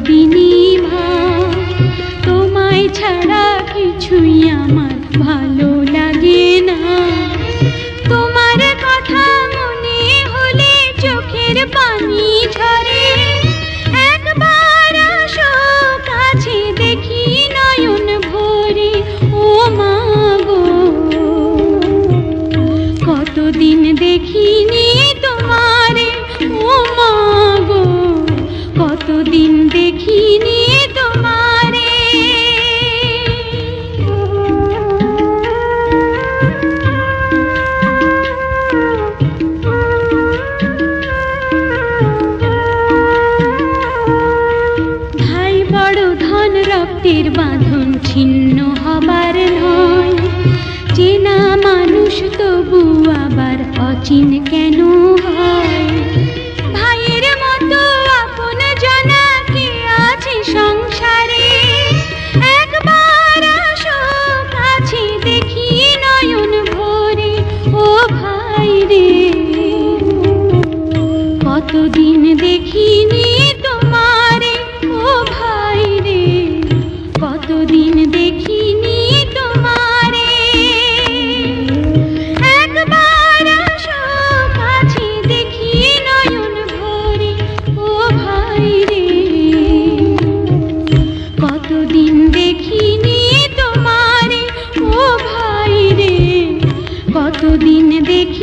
কতদিনই তোমায় ছাড়া কিছুই আমার ভালো লাগে না। তোমার কথা মনে হলে চোখের পানি ঝরে। একবার আসো কাছে দেখি নয়ন ভরে। ও মা গো, কতদিন দেখিনি তোমারে। ও মা গো, কতদিন দেখিনি তোমারে। ভাই বড় ধন, রক্তের বাঁধন ছিন্ন হবার নয়। চেনা মানুষ তবু আবার অচিন কেন হয়? ভাইয়ের মতো আপন জানা কে আছে সংসারে? একবার আসো কাছে দেখি নয়ন ভরে। ও ভাই রে, কতদিন দেখিনি তোমারে। ও ভাই রে, কতদিন দেখিনি তোমারে। একবার আসো কাছে দেখি নয়ন ভরে। ও ভাই রে, কতদিন দেখিনি তোমারে। ও ভাই রে, কতদিন দেখি